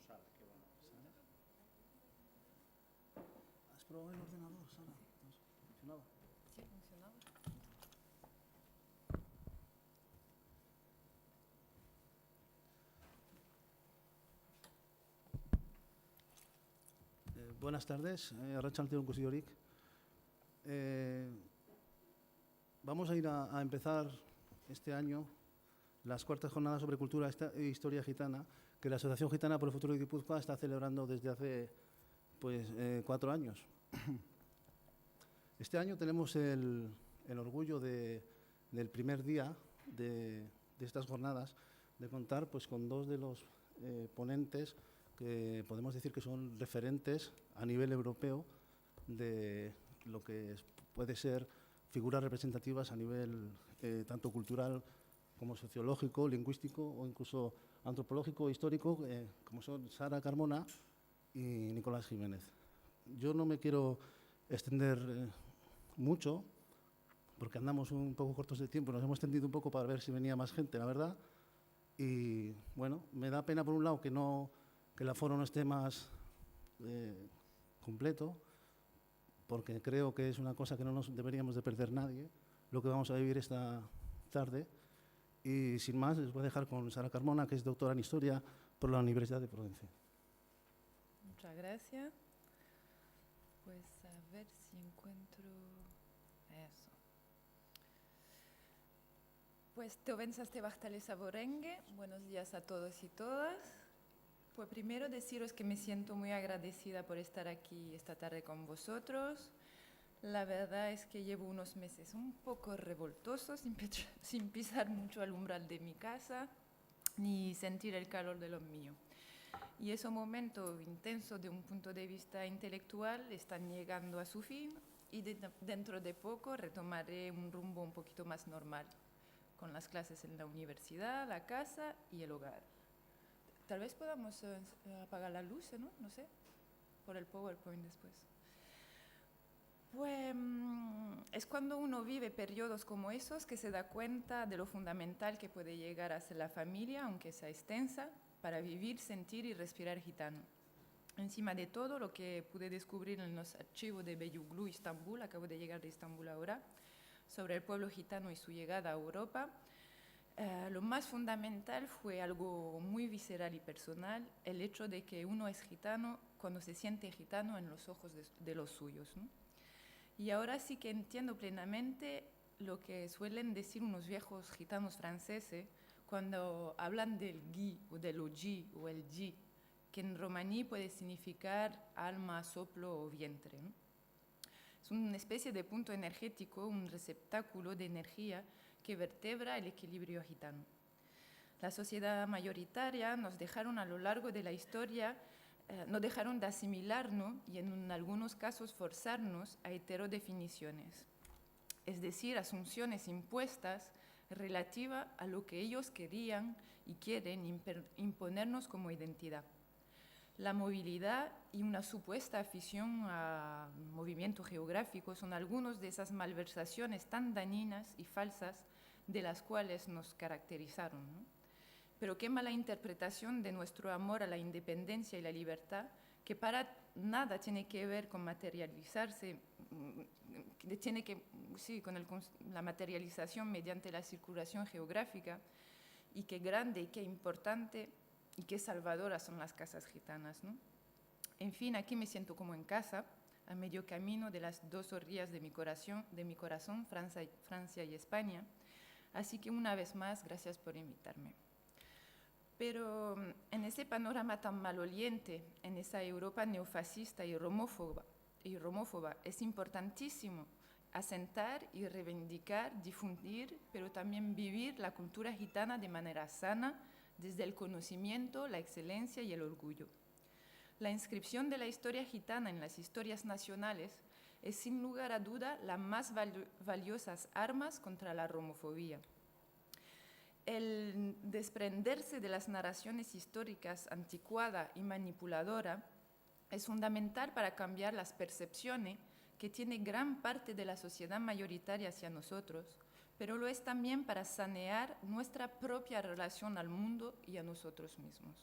Sara, qué bueno. ¿Sara? ¿Has probado el ordenador, Sara? ¿Funcionaba? Sí, funcionaba. Buenas tardes, Arratsalde on guztiok. Vamos a ir a empezar este año las cuartas jornadas sobre cultura e historia gitana que la Asociación Gitana por el Futuro de Guipúzcoa está celebrando desde hace 4 años. Este año tenemos el orgullo del primer día de estas jornadas de contar con dos de los ponentes que podemos decir que son referentes a nivel europeo de lo que puede ser figuras representativas a nivel tanto cultural como sociológico, lingüístico o incluso antropológico, histórico, como son Sara Carmona y Nicolás Jiménez. Yo no me quiero extender mucho, porque andamos un poco cortos de tiempo, nos hemos extendido un poco para ver si venía más gente, la verdad. Y bueno, me da pena por un lado que el aforo no esté más completo, porque creo que es una cosa que no nos deberíamos de perder nadie, lo que vamos a vivir esta tarde. Y sin más, les voy a dejar con Sara Carmona, que es doctora en Historia por la Universidad de Provenza. Muchas gracias. Pues a ver si encuentro eso. Pues Teovenzaste Bachtalesa Borengue, buenos días a todos y todas. Pues primero deciros que me siento muy agradecida por estar aquí esta tarde con vosotros. La verdad es que llevo unos meses un poco revoltosos, sin pisar mucho al umbral de mi casa, ni sentir el calor de lo mío. Y esos momentos intensos de un punto de vista intelectual están llegando a su fin y dentro de poco retomaré un rumbo un poquito más normal, con las clases en la universidad, la casa y el hogar. Tal vez podamos apagar la luz, ¿no? No sé, por el PowerPoint después. Pues es cuando uno vive periodos como esos que se da cuenta de lo fundamental que puede llegar a ser la familia, aunque sea extensa, para vivir, sentir y respirar gitano. Encima de todo, lo que pude descubrir en los archivos de Beyuglu, Estambul, acabo de llegar de Estambul ahora, sobre el pueblo gitano y su llegada a Europa, lo más fundamental fue algo muy visceral y personal, el hecho de que uno es gitano cuando se siente gitano en los ojos de los suyos, ¿no? Y ahora sí que entiendo plenamente lo que suelen decir unos viejos gitanos franceses cuando hablan del gui o del oji o el ji, que en romaní puede significar alma, soplo o vientre, ¿no? Es una especie de punto energético, un receptáculo de energía que vertebra el equilibrio gitano. La sociedad mayoritaria nos dejaron a lo largo de la historia, no dejaron de asimilarnos y en algunos casos forzarnos a heterodefiniciones, es decir, asunciones impuestas relativas a lo que ellos querían y quieren imponernos como identidad. La movilidad y una supuesta afición a movimiento geográfico son algunas de esas malversaciones tan dañinas y falsas de las cuales nos caracterizaron, ¿no? Pero qué mala interpretación de nuestro amor a la independencia y la libertad, que para nada tiene que ver con materializarse, tiene que, sí, con la materialización mediante la circulación geográfica, y qué grande y qué importante y qué salvadoras son las casas gitanas, ¿no? En fin, aquí me siento como en casa, a medio camino de las dos orillas de mi corazón, Francia y España. Así que una vez más, gracias por invitarme. Pero en ese panorama tan maloliente, en esa Europa neofascista y romófoba, es importantísimo asentar y reivindicar, difundir, pero también vivir la cultura gitana de manera sana, desde el conocimiento, la excelencia y el orgullo. La inscripción de la historia gitana en las historias nacionales es sin lugar a duda la más valiosas armas contra la romofobia. El desprenderse de las narraciones históricas anticuada y manipuladora es fundamental para cambiar las percepciones que tiene gran parte de la sociedad mayoritaria hacia nosotros, pero lo es también para sanear nuestra propia relación al mundo y a nosotros mismos.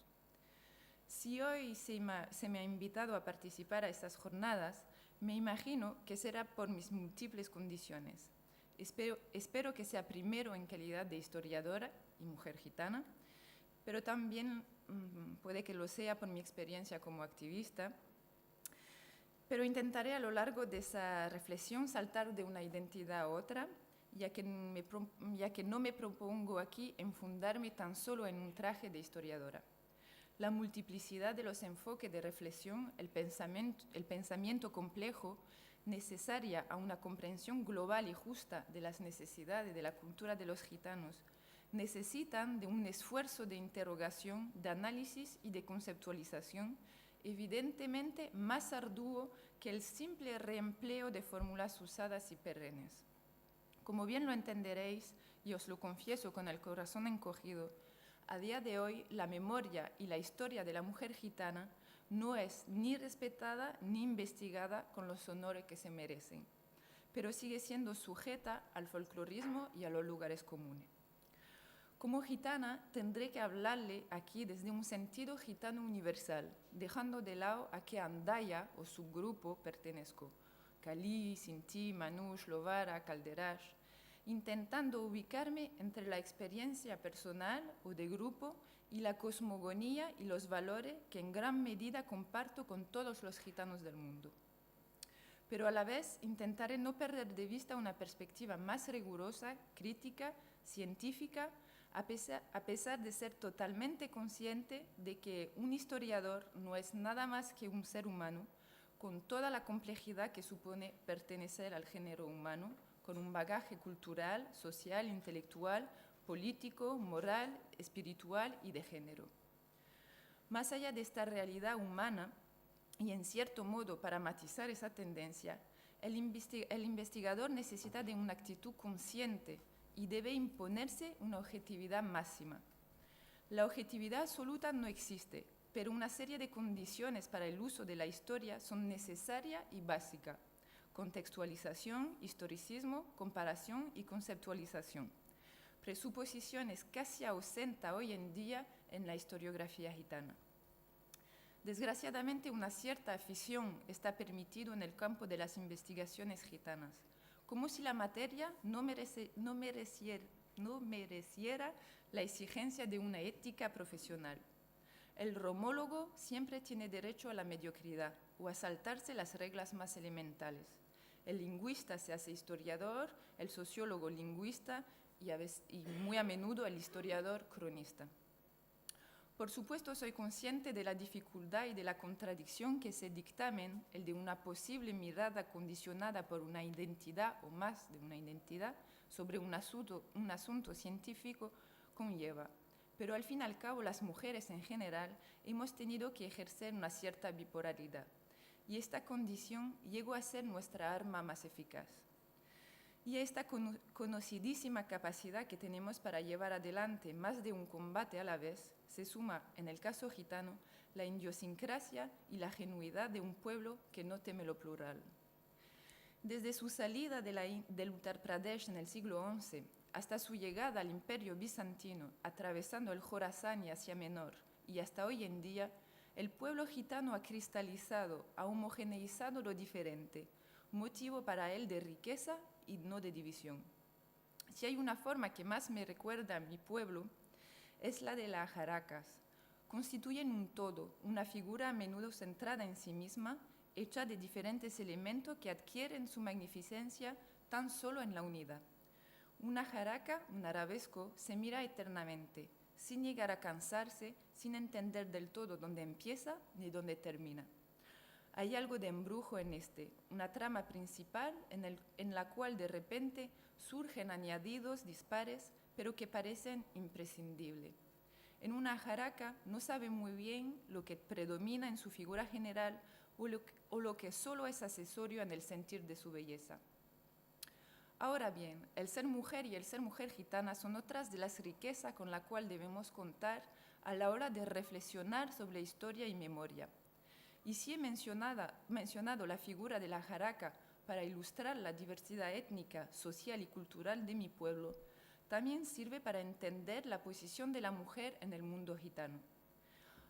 Si hoy se me ha invitado a participar a estas jornadas, me imagino que será por mis múltiples condiciones. Espero que sea primero en calidad de historiadora y mujer gitana, pero también puede que lo sea por mi experiencia como activista. Pero intentaré a lo largo de esa reflexión saltar de una identidad a otra, ya que no me propongo aquí enfundarme tan solo en un traje de historiadora. La multiplicidad de los enfoques de reflexión, el pensamiento complejo, necesaria a una comprensión global y justa de las necesidades de la cultura de los gitanos, necesitan de un esfuerzo de interrogación, de análisis y de conceptualización, evidentemente más arduo que el simple reempleo de fórmulas usadas y perennes. Como bien lo entenderéis, y os lo confieso con el corazón encogido, a día de hoy la memoria y la historia de la mujer gitana no es ni respetada ni investigada con los honores que se merecen, pero sigue siendo sujeta al folclorismo y a los lugares comunes. Como gitana tendré que hablarle aquí desde un sentido gitano universal, dejando de lado a qué andaya o subgrupo pertenezco, Calí, Sinti, Manús, Lovara, Calderash, intentando ubicarme entre la experiencia personal o de grupo y la cosmogonía y los valores que en gran medida comparto con todos los gitanos del mundo. Pero a la vez intentaré no perder de vista una perspectiva más rigurosa, crítica, científica, a pesar de ser totalmente consciente de que un historiador no es nada más que un ser humano, con toda la complejidad que supone pertenecer al género humano, con un bagaje cultural, social, intelectual, político, moral, espiritual y de género. Más allá de esta realidad humana, y en cierto modo para matizar esa tendencia, el investigador necesita de una actitud consciente y debe imponerse una objetividad máxima. La objetividad absoluta no existe, pero una serie de condiciones para el uso de la historia son necesarias y básicas: contextualización, historicismo, comparación y conceptualización. Presuposiciones casi ausentes hoy en día en la historiografía gitana. Desgraciadamente, una cierta afición está permitida en el campo de las investigaciones gitanas, como si la materia no mereciera la exigencia de una ética profesional. El romólogo siempre tiene derecho a la mediocridad o a saltarse las reglas más elementales. El lingüista se hace historiador, el sociólogo lingüista y muy a menudo el historiador cronista. Por supuesto, soy consciente de la dificultad y de la contradicción que ese dictamen, el de una posible mirada condicionada por una identidad o más de una identidad sobre un asunto científico, conlleva. Pero al fin y al cabo, las mujeres en general hemos tenido que ejercer una cierta bipolaridad, y esta condición llegó a ser nuestra arma más eficaz. Y a esta conocidísima capacidad que tenemos para llevar adelante más de un combate a la vez, se suma, en el caso gitano, la idiosincrasia y la genuidad de un pueblo que no teme lo plural. Desde su salida del Uttar Pradesh en el siglo XI hasta su llegada al Imperio Bizantino, atravesando el Jorasán y Asia Menor, y hasta hoy en día, el pueblo gitano ha cristalizado, ha homogeneizado lo diferente, motivo para él de riqueza y no de división. Si hay una forma que más me recuerda a mi pueblo, es la de las jaracas. Constituyen un todo, una figura a menudo centrada en sí misma, hecha de diferentes elementos que adquieren su magnificencia tan solo en la unidad. Una jaraca, un arabesco, se mira eternamente, sin llegar a cansarse, sin entender del todo dónde empieza ni dónde termina. Hay algo de embrujo en una trama principal en la cual de repente surgen añadidos dispares, pero que parecen imprescindibles. En una jaraca no sabe muy bien lo que predomina en su figura general o lo que solo es accesorio en el sentir de su belleza. Ahora bien, el ser mujer y el ser mujer gitana son otras de las riquezas con las cuales debemos contar a la hora de reflexionar sobre historia y memoria. Y si he mencionado la figura de la jaraca para ilustrar la diversidad étnica, social y cultural de mi pueblo, también sirve para entender la posición de la mujer en el mundo gitano.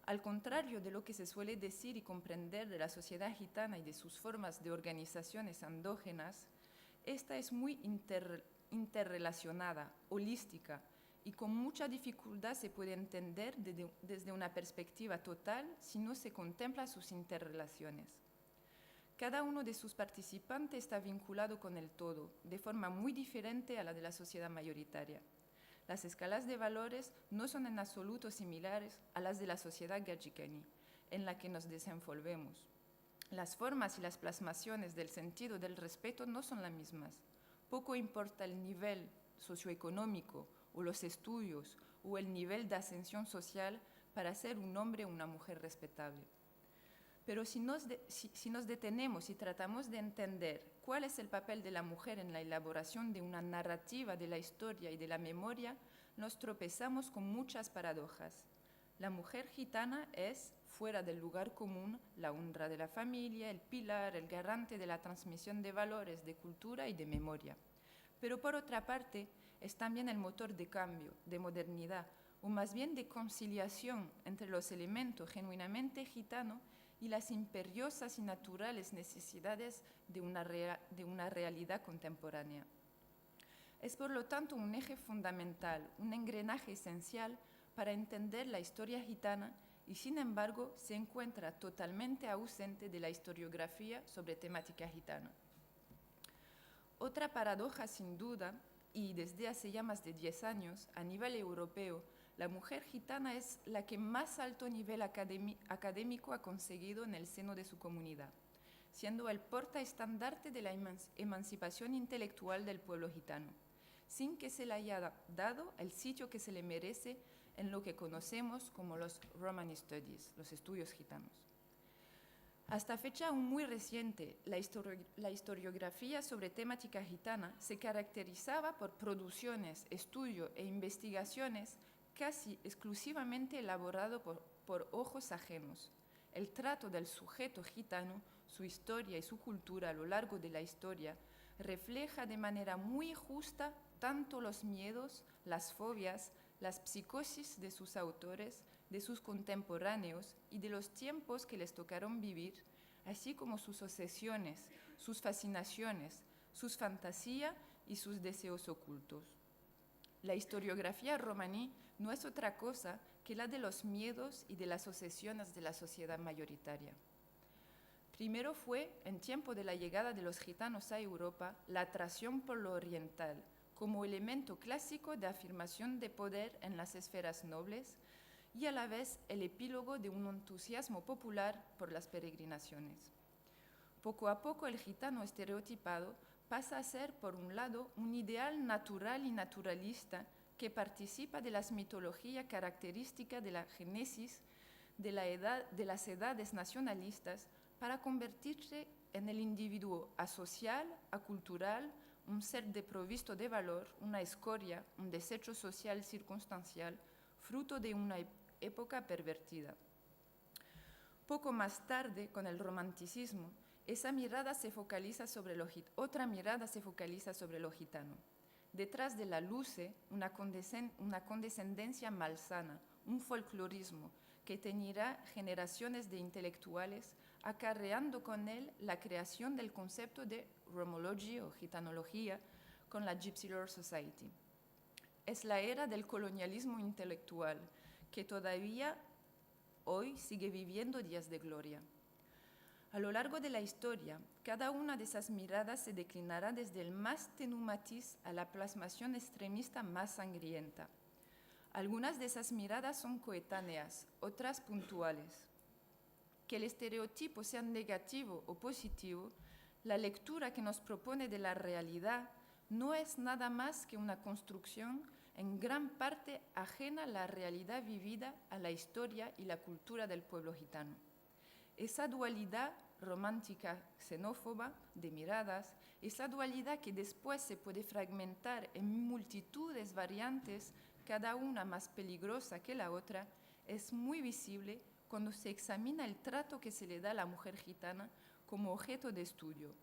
Al contrario de lo que se suele decir y comprender de la sociedad gitana y de sus formas de organizaciones endógenas, esta es muy interrelacionada, holística, y con mucha dificultad se puede entender desde una perspectiva total si no se contempla sus interrelaciones. Cada uno de sus participantes está vinculado con el todo, de forma muy diferente a la de la sociedad mayoritaria. Las escalas de valores no son en absoluto similares a las de la sociedad Gadzhikani, en la que nos desenvolvemos. Las formas y las plasmaciones del sentido del respeto no son las mismas. Poco importa el nivel socioeconómico o los estudios o el nivel de ascensión social para ser un hombre o una mujer respetable. Pero si nos detenemos y tratamos de entender cuál es el papel de la mujer en la elaboración de una narrativa de la historia y de la memoria, nos tropezamos con muchas paradojas. La mujer gitana es, fuera del lugar común, la honra de la familia, el pilar, el garante de la transmisión de valores, de cultura y de memoria. Pero por otra parte, es también el motor de cambio, de modernidad, o más bien de conciliación entre los elementos genuinamente gitanos y las imperiosas y naturales necesidades de una realidad contemporánea. Es por lo tanto un eje fundamental, un engranaje esencial para entender la historia gitana y sin embargo se encuentra totalmente ausente de la historiografía sobre temática gitana. Otra paradoja sin duda, y desde hace ya más de 10 años, a nivel europeo, la mujer gitana es la que más alto nivel académico ha conseguido en el seno de su comunidad, siendo el portaestandarte de la emancipación intelectual del pueblo gitano, sin que se le haya dado el sitio que se le merece en lo que conocemos como los Romani Studies, los estudios gitanos. Hasta fecha aún muy reciente, la historiografía sobre temática gitana se caracterizaba por producciones, estudios e investigaciones casi exclusivamente elaborado por ojos ajenos. El trato del sujeto gitano, su historia y su cultura a lo largo de la historia, refleja de manera muy justa tanto los miedos, las fobias, las psicosis de sus autores, de sus contemporáneos y de los tiempos que les tocaron vivir, así como sus obsesiones, sus fascinaciones, sus fantasías y sus deseos ocultos. La historiografía romaní no es otra cosa que la de los miedos y de las obsesiones de la sociedad mayoritaria. Primero fue, en tiempo de la llegada de los gitanos a Europa, la atracción por lo oriental, como elemento clásico de afirmación de poder en las esferas nobles y a la vez el epílogo de un entusiasmo popular por las peregrinaciones. Poco a poco el gitano estereotipado pasa a ser, por un lado, un ideal natural y naturalista que participa de las mitologías características de la génesis de las edades nacionalistas para convertirse en el individuo asocial, acultural, un ser desprovisto de valor, una escoria, un desecho social circunstancial, fruto de una época pervertida. Poco más tarde, con el romanticismo, otra mirada se focaliza sobre lo gitano. Detrás de la luce, una condescendencia malsana, un folclorismo que teñirá generaciones de intelectuales, acarreando con él la creación del concepto de Romology o gitanología con la Gypsy Lore Society. Es la era del colonialismo intelectual que todavía hoy sigue viviendo días de gloria. A lo largo de la historia, cada una de esas miradas se declinará desde el más tenue matiz a la plasmación extremista más sangrienta. Algunas de esas miradas son coetáneas, otras puntuales. Que el estereotipo sea negativo o positivo, la lectura que nos propone de la realidad no es nada más que una construcción en gran parte ajena a la realidad vivida, a la historia y la cultura del pueblo gitano. Esa dualidad romántica xenófoba de miradas, esa dualidad que después se puede fragmentar en multitudes variantes, cada una más peligrosa que la otra, es muy visible cuando se examina el trato que se le da a la mujer gitana como objeto de estudio.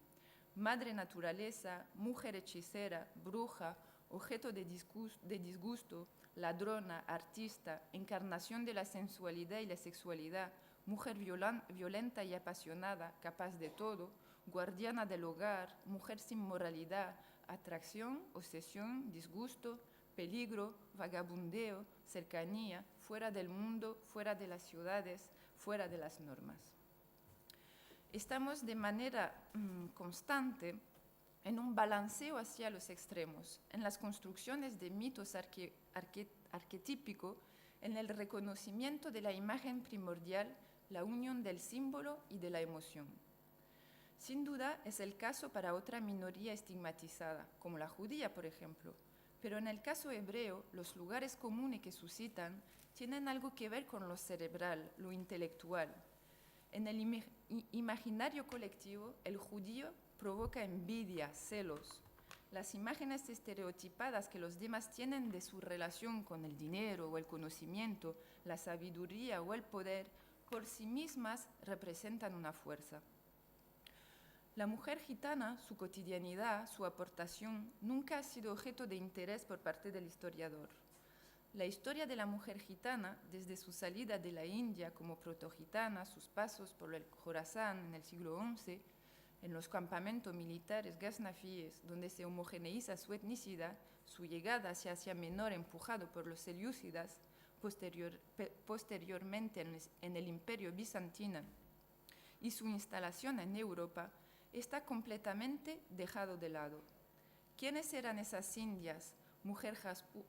Madre naturaleza, mujer hechicera, bruja, objeto de disgusto, ladrona, artista, encarnación de la sensualidad y la sexualidad, mujer violenta y apasionada, capaz de todo, guardiana del hogar, mujer sin moralidad, atracción, obsesión, disgusto, peligro, vagabundeo, cercanía, fuera del mundo, fuera de las ciudades, fuera de las normas. Estamos de manera constante en un balanceo hacia los extremos, en las construcciones de mitos arquetípicos, en el reconocimiento de la imagen primordial, la unión del símbolo y de la emoción. Sin duda es el caso para otra minoría estigmatizada, como la judía, por ejemplo, pero en el caso hebreo, los lugares comunes que suscitan tienen algo que ver con lo cerebral, lo intelectual. En el imaginario colectivo, el judío provoca envidia, celos. Las imágenes estereotipadas que los demás tienen de su relación con el dinero o el conocimiento, la sabiduría o el poder, por sí mismas representan una fuerza. La mujer gitana, su cotidianidad, su aportación, nunca ha sido objeto de interés por parte del historiador. La historia de la mujer gitana, desde su salida de la India como protogitana, sus pasos por el Jorasán en el siglo XI, en los campamentos militares gaznafíes, donde se homogeneiza su etnicidad, su llegada hacia Asia Menor empujado por los selyúcidas, posteriormente en el Imperio Bizantino, y su instalación en Europa, está completamente dejado de lado. ¿Quiénes eran esas indias, mujer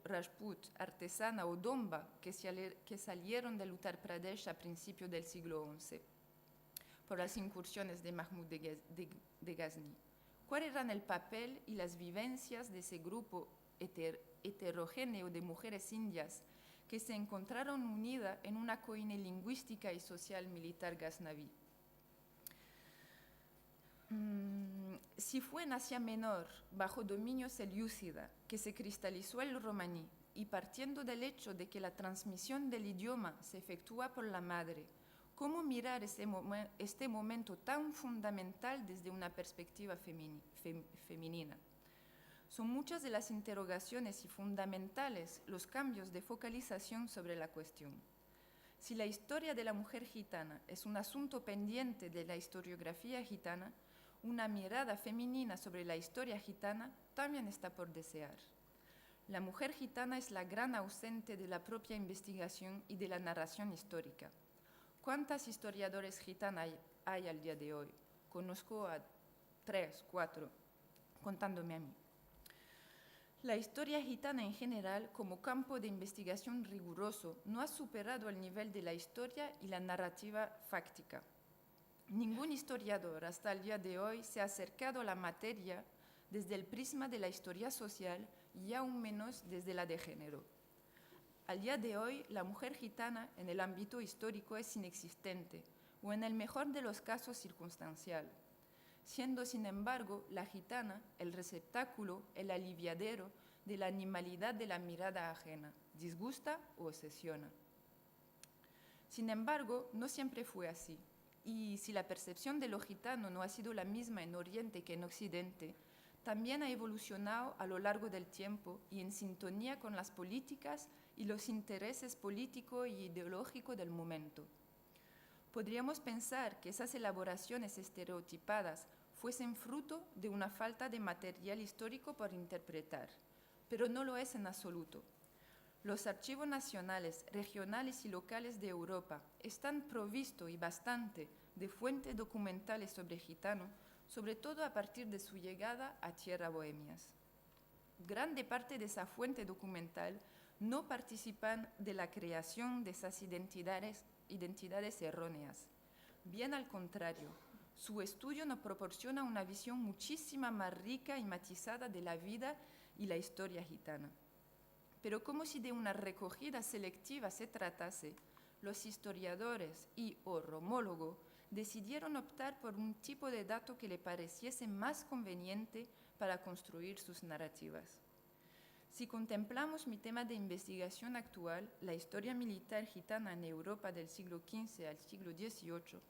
rajput, artesana o domba que salieron del Uttar Pradesh a principios del siglo XI por las incursiones de Mahmud de Ghazni? ¿Cuál eran el papel y las vivencias de ese grupo heterogéneo de mujeres indias que se encontraron unidas en una coine lingüística y social militar ghaznaví? Si fue en Asia Menor, bajo dominio selyúcida, que se cristalizó el romaní, y partiendo del hecho de que la transmisión del idioma se efectúa por la madre, ¿cómo mirar este momento tan fundamental desde una perspectiva femenina? Son muchas de las interrogaciones y fundamentales los cambios de focalización sobre la cuestión. Si la historia de la mujer gitana es un asunto pendiente de la historiografía gitana, una mirada femenina sobre la historia gitana también está por desear. La mujer gitana es la gran ausente de la propia investigación y de la narración histórica. ¿Cuántas historiadores gitanas hay al día de hoy? Conozco a 3, 4, contándome a mí. La historia gitana en general, como campo de investigación riguroso, no ha superado el nivel de la historia y la narrativa fáctica. Ningún historiador hasta el día de hoy se ha acercado a la materia desde el prisma de la historia social y aún menos desde la de género. Al día de hoy, la mujer gitana en el ámbito histórico es inexistente o en el mejor de los casos circunstancial, siendo sin embargo la gitana el receptáculo, el aliviadero de la animalidad de la mirada ajena, disgusta o obsesiona. Sin embargo, no siempre fue así. Y si la percepción de lo gitano no ha sido la misma en Oriente que en Occidente, también ha evolucionado a lo largo del tiempo y en sintonía con las políticas y los intereses políticos y ideológicos del momento. Podríamos pensar que esas elaboraciones estereotipadas fuesen fruto de una falta de material histórico por interpretar, pero no lo es en absoluto. Los archivos nacionales, regionales y locales de Europa están provistos y bastante de fuentes documentales sobre gitano, sobre todo a partir de su llegada a tierra bohemias. Grande parte de esa fuente documental no participan de la creación de esas identidades erróneas. Bien al contrario, su estudio nos proporciona una visión muchísimo más rica y matizada de la vida y la historia gitana. Pero como si de una recogida selectiva se tratase, los historiadores y/o romólogos decidieron optar por un tipo de dato que le pareciese más conveniente para construir sus narrativas. Si contemplamos mi tema de investigación actual, la historia militar gitana en Europa del siglo XV al siglo XVIII,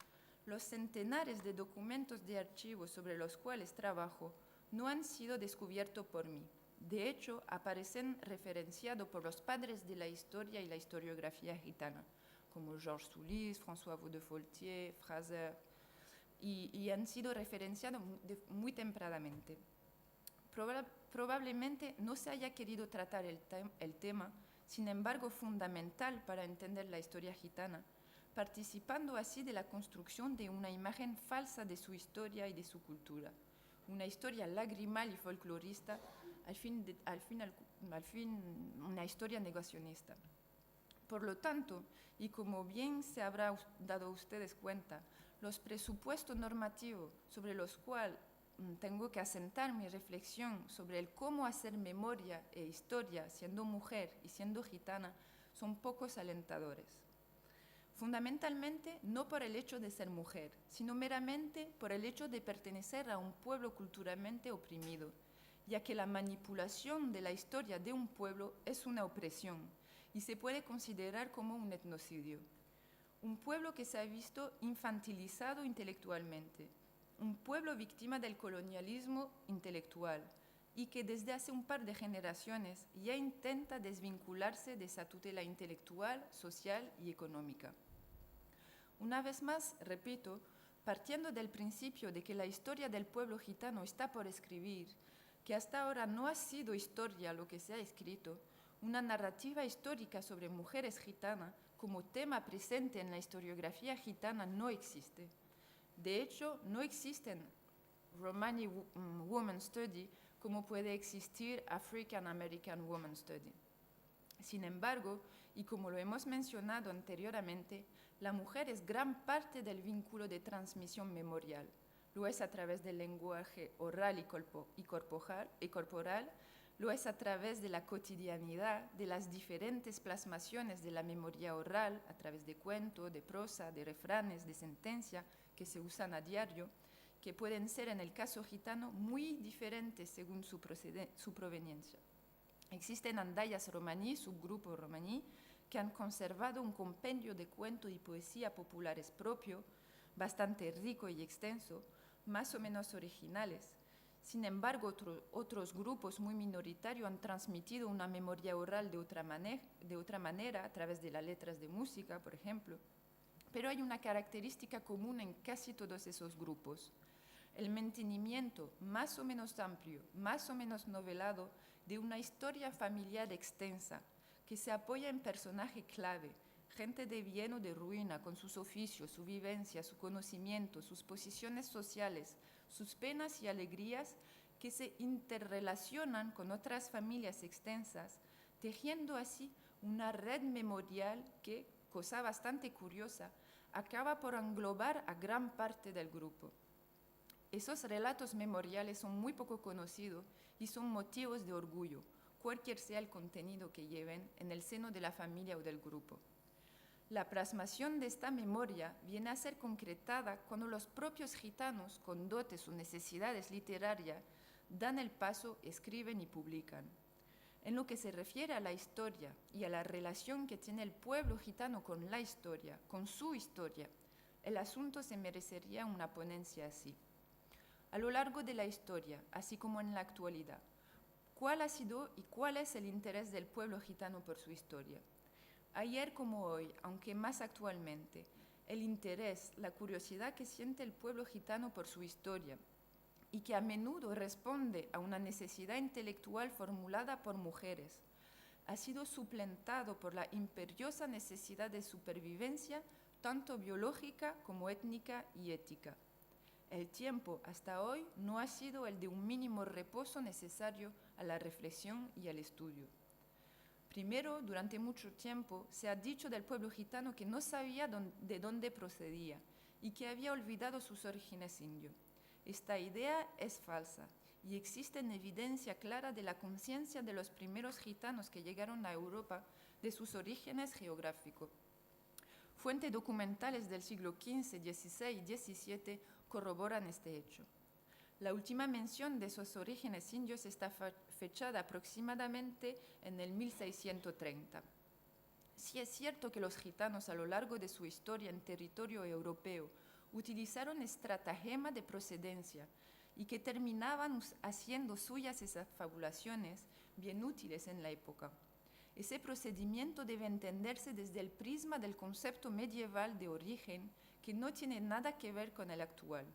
los centenares de documentos de archivos sobre los cuales trabajo no han sido descubiertos por mí, De hecho, aparecen referenciados por los padres de la historia y la historiografía gitana, como Georges Soulis, François Vaudefaultier, Fraser, y han sido referenciados muy tempranamente. Probablemente no se haya querido tratar el tema, sin embargo fundamental para entender la historia gitana, participando así de la construcción de una imagen falsa de su historia y de su cultura, una historia lagrimal y folclorista, al fin una historia negacionista. Por lo tanto, y como bien se habrá dado ustedes cuenta, los presupuestos normativos sobre los cuales tengo que asentar mi reflexión sobre el cómo hacer memoria e historia siendo mujer y siendo gitana son pocos alentadores. Fundamentalmente no por el hecho de ser mujer, sino meramente por el hecho de pertenecer a un pueblo culturalmente oprimido, ya que la manipulación de la historia de un pueblo es una opresión y se puede considerar como un etnocidio. Un pueblo que se ha visto infantilizado intelectualmente, un pueblo víctima del colonialismo intelectual y que desde hace un par de generaciones ya intenta desvincularse de esa tutela intelectual, social y económica. Una vez más, repito, partiendo del principio de que la historia del pueblo gitano está por escribir, que hasta ahora no ha sido historia lo que se ha escrito, una narrativa histórica sobre mujeres gitanas como tema presente en la historiografía gitana no existe. De hecho, no existen Romani Woman Study como puede existir African American Woman Study. Sin embargo, y como lo hemos mencionado anteriormente, la mujer es gran parte del vínculo de transmisión memorial. Lo es a través del lenguaje oral y corporal, lo es a través de la cotidianidad, de las diferentes plasmaciones de la memoria oral, a través de cuento, de prosa, de refranes, de sentencia, que se usan a diario, que pueden ser en el caso gitano muy diferentes según su proveniencia. Existen andayas romaní, subgrupos romaní, que han conservado un compendio de cuento y poesía populares propio, bastante rico y extenso, más o menos originales. Sin embargo, otros grupos muy minoritarios han transmitido una memoria oral de otra manera, a través de las letras de música, por ejemplo. Pero hay una característica común en casi todos esos grupos: el mantenimiento más o menos amplio, más o menos novelado, de una historia familiar extensa, que se apoya en personaje clave, gente de bien o de ruina, con sus oficios, su vivencia, su conocimiento, sus posiciones sociales, sus penas y alegrías, que se interrelacionan con otras familias extensas, tejiendo así una red memorial que, cosa bastante curiosa, acaba por englobar a gran parte del grupo. Esos relatos memoriales son muy poco conocidos y son motivos de orgullo, cualquier sea el contenido que lleven en el seno de la familia o del grupo. La plasmación de esta memoria viene a ser concretada cuando los propios gitanos, con dotes o necesidades literarias, dan el paso, escriben y publican. En lo que se refiere a la historia y a la relación que tiene el pueblo gitano con la historia, con su historia, el asunto se merecería una ponencia así. A lo largo de la historia, así como en la actualidad, ¿cuál ha sido y cuál es el interés del pueblo gitano por su historia? Ayer como hoy, aunque más actualmente, el interés, la curiosidad que siente el pueblo gitano por su historia y que a menudo responde a una necesidad intelectual formulada por mujeres, ha sido suplantado por la imperiosa necesidad de supervivencia, tanto biológica como étnica y ética. El tiempo hasta hoy no ha sido el de un mínimo reposo necesario a la reflexión y al estudio. Primero, durante mucho tiempo, se ha dicho del pueblo gitano que no sabía de dónde procedía y que había olvidado sus orígenes indios. Esta idea es falsa y existe evidencia clara de la conciencia de los primeros gitanos que llegaron a Europa de sus orígenes geográficos. Fuentes documentales del siglo XV, XVI y XVII corroboran este hecho. La última mención de sus orígenes indios está fechada aproximadamente en el 1630. Si es cierto que los gitanos a lo largo de su historia en territorio europeo utilizaron estratagema de procedencia y que terminaban haciendo suyas esas fabulaciones bien útiles en la época. Ese procedimiento debe entenderse desde el prisma del concepto medieval de origen, que no tiene nada que ver con el actual.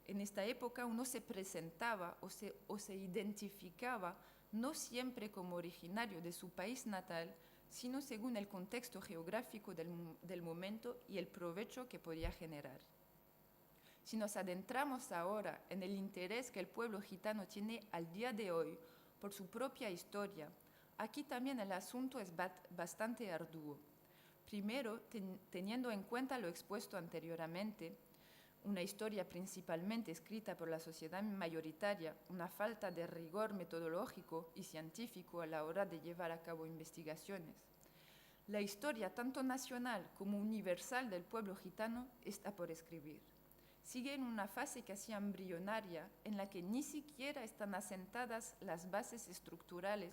En esta época uno se presentaba o se identificaba no siempre como originario de su país natal, sino según el contexto geográfico del momento y el provecho que podía generar. Si nos adentramos ahora en el interés que el pueblo gitano tiene al día de hoy por su propia historia, aquí también el asunto es bastante arduo. Primero, teniendo en cuenta lo expuesto anteriormente, una historia principalmente escrita por la sociedad mayoritaria, una falta de rigor metodológico y científico a la hora de llevar a cabo investigaciones. La historia tanto nacional como universal del pueblo gitano está por escribir. Sigue en una fase casi embrionaria en la que ni siquiera están asentadas las bases estructurales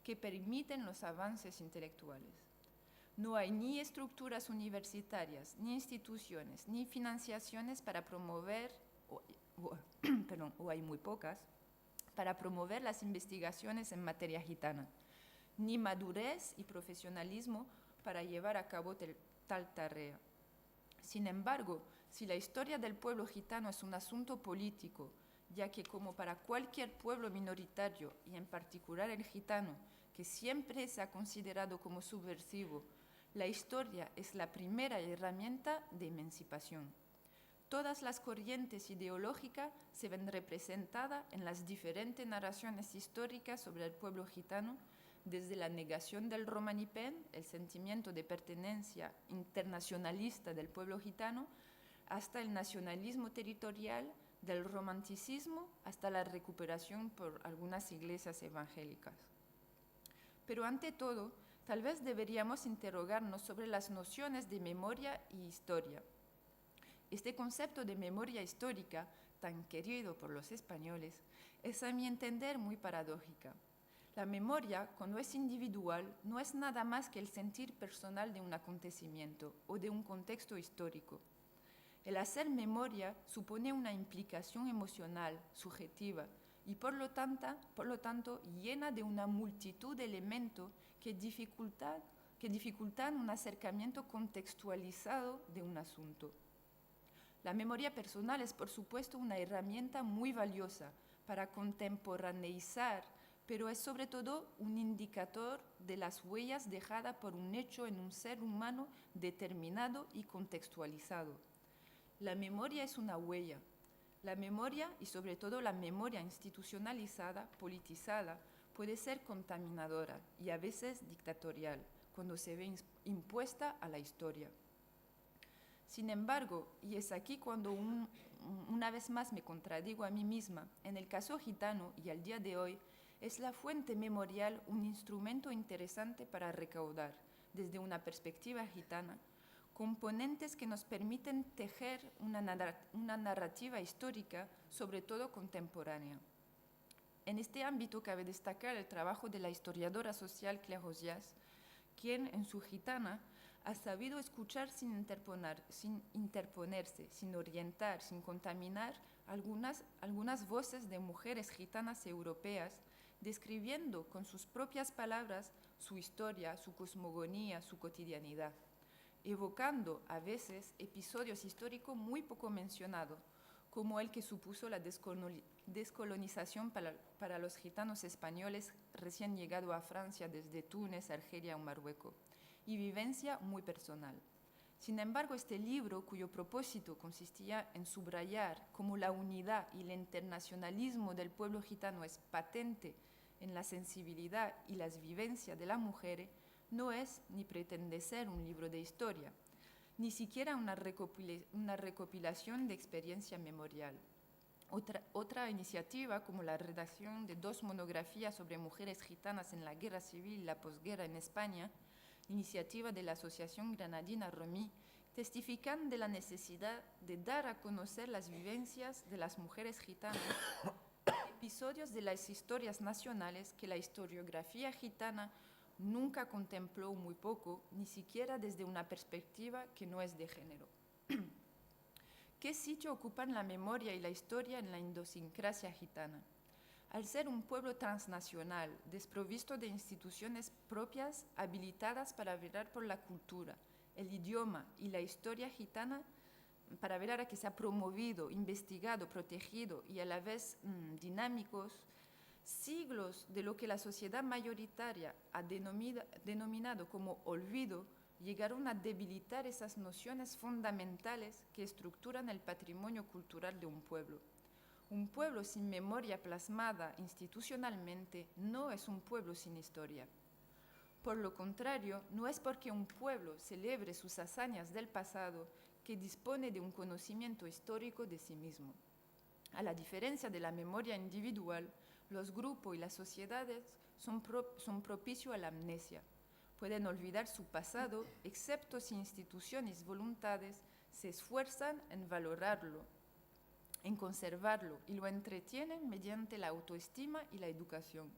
que permiten los avances intelectuales. No hay ni estructuras universitarias, ni instituciones, ni financiaciones para promover, o hay muy pocas, para promover las investigaciones en materia gitana, ni madurez y profesionalismo para llevar a cabo tal tarea. Sin embargo, si la historia del pueblo gitano es un asunto político, ya que como para cualquier pueblo minoritario, y en particular el gitano, que siempre se ha considerado como subversivo, la historia es la primera herramienta de emancipación. Todas las corrientes ideológicas se ven representadas en las diferentes narraciones históricas sobre el pueblo gitano, desde la negación del romanipen, el sentimiento de pertenencia internacionalista del pueblo gitano, hasta el nacionalismo territorial, del romanticismo hasta la recuperación por algunas iglesias evangélicas. Pero ante todo, tal vez deberíamos interrogarnos sobre las nociones de memoria y historia. Este concepto de memoria histórica, tan querido por los españoles, es a mi entender muy paradójica. La memoria, cuando es individual, no es nada más que el sentir personal de un acontecimiento o de un contexto histórico. El hacer memoria supone una implicación emocional, subjetiva, y por lo tanto llena de una multitud de elementos que dificultan un acercamiento contextualizado de un asunto. La memoria personal es, por supuesto, una herramienta muy valiosa para contemporaneizar, pero es sobre todo un indicador de las huellas dejadas por un hecho en un ser humano determinado y contextualizado. La memoria es una huella. La memoria, y sobre todo la memoria institucionalizada, politizada, puede ser contaminadora y a veces dictatorial, cuando se ve impuesta a la historia. Sin embargo, y es aquí cuando una vez más me contradigo a mí misma, en el caso gitano y al día de hoy, es la fuente memorial un instrumento interesante para recaudar, desde una perspectiva gitana, componentes que nos permiten tejer una narrativa histórica, sobre todo contemporánea. En este ámbito cabe destacar el trabajo de la historiadora social Claire Rozias, quien en su Gitana ha sabido escuchar sin interponerse, sin orientar, sin contaminar algunas voces de mujeres gitanas europeas, describiendo con sus propias palabras su historia, su cosmogonía, su cotidianidad, evocando a veces episodios históricos muy poco mencionados, como el que supuso la descolonización para los gitanos españoles recién llegados a Francia desde Túnez, Argelia o Marruecos, y vivencia muy personal. Sin embargo, este libro, cuyo propósito consistía en subrayar cómo la unidad y el internacionalismo del pueblo gitano es patente en la sensibilidad y las vivencias de las mujeres, no es ni pretende ser un libro de historia, ni siquiera una recopilación de experiencia memorial. Otra iniciativa, como la redacción de 2 monografías sobre mujeres gitanas en la guerra civil y la posguerra en España, iniciativa de la Asociación Granadina Romí, testifican de la necesidad de dar a conocer las vivencias de las mujeres gitanas, episodios de las historias nacionales que la historiografía gitana nunca contempló muy poco, ni siquiera desde una perspectiva que no es de género. ¿Qué sitio ocupan la memoria y la historia en la idiosincrasia gitana? Al ser un pueblo transnacional, desprovisto de instituciones propias habilitadas para velar por la cultura, el idioma y la historia gitana, para velar a que sea promovido, investigado, protegido y a la vez dinámicos, siglos de lo que la sociedad mayoritaria ha denominado como olvido, llegaron a debilitar esas nociones fundamentales que estructuran el patrimonio cultural de un pueblo. Un pueblo sin memoria plasmada institucionalmente no es un pueblo sin historia. Por lo contrario, no es porque un pueblo celebre sus hazañas del pasado que dispone de un conocimiento histórico de sí mismo. A la diferencia de la memoria individual, los grupos y las sociedades son propicios a la amnesia. Pueden olvidar su pasado, excepto si instituciones y voluntades se esfuerzan en valorarlo, en conservarlo y lo entretienen mediante la autoestima y la educación.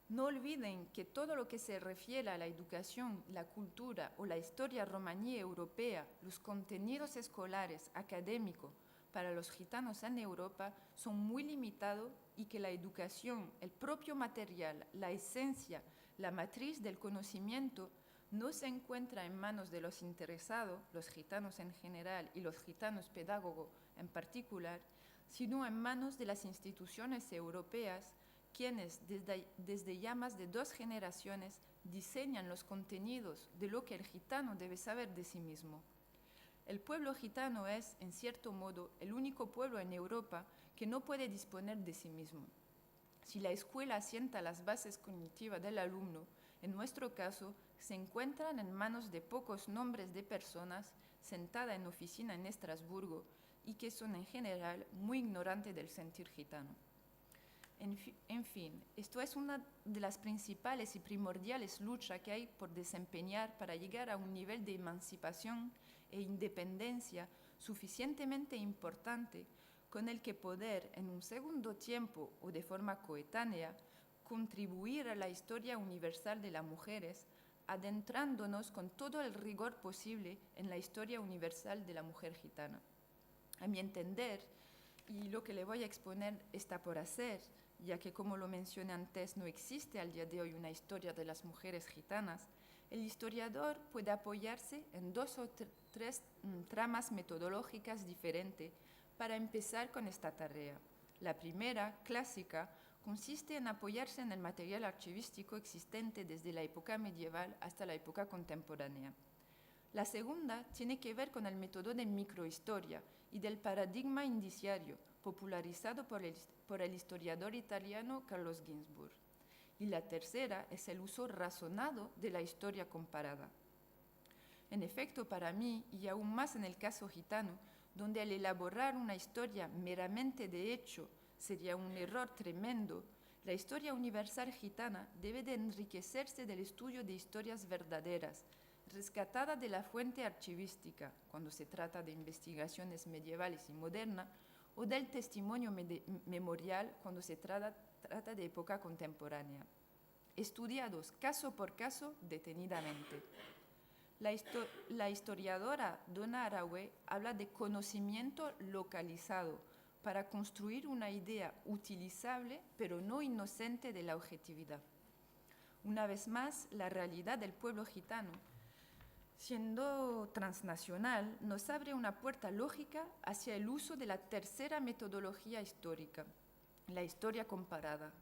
No olviden que todo lo que se refiere a la educación, la cultura o la historia romaní europea, los contenidos escolares, académicos, para los gitanos en Europa son muy limitados y que la educación, el propio material, la esencia, la matriz del conocimiento no se encuentra en manos de los interesados, los gitanos en general y los gitanos pedagogos en particular, sino en manos de las instituciones europeas, quienes desde ya más de 2 generaciones diseñan los contenidos de lo que el gitano debe saber de sí mismo. El pueblo gitano es, en cierto modo, el único pueblo en Europa que no puede disponer de sí mismo. Si la escuela asienta las bases cognitivas del alumno, en nuestro caso, se encuentran en manos de pocos nombres de personas sentadas en oficina en Estrasburgo y que son en general muy ignorantes del sentir gitano. En fin, esto es una de las principales y primordiales luchas que hay por desempeñar para llegar a un nivel de emancipación e independencia suficientemente importante con el que poder, en un segundo tiempo o de forma coetánea, contribuir a la historia universal de las mujeres, adentrándonos con todo el rigor posible en la historia universal de la mujer gitana. A mi entender, y lo que le voy a exponer está por hacer, ya que como lo mencioné antes, no existe al día de hoy una historia de las mujeres gitanas, el historiador puede apoyarse en 2 o 3 tramas metodológicas diferentes para empezar con esta tarea. La primera, clásica, consiste en apoyarse en el material archivístico existente desde la época medieval hasta la época contemporánea. La segunda tiene que ver con el método de microhistoria y del paradigma indiciario, popularizado por el historiador italiano Carlos Ginzburg. Y la tercera es el uso razonado de la historia comparada. En efecto, para mí, y aún más en el caso gitano, donde al elaborar una historia meramente de hecho sería un error tremendo, la historia universal gitana debe de enriquecerse del estudio de historias verdaderas, rescatada de la fuente archivística, cuando se trata de investigaciones medievales y modernas, o del testimonio memorial, cuando se trata de época contemporánea, estudiados caso por caso detenidamente. La historiadora Donna Haraway habla de conocimiento localizado para construir una idea utilizable pero no inocente de la objetividad. Una vez más, la realidad del pueblo gitano, siendo transnacional, nos abre una puerta lógica hacia el uso de la tercera metodología histórica, la historia comparada.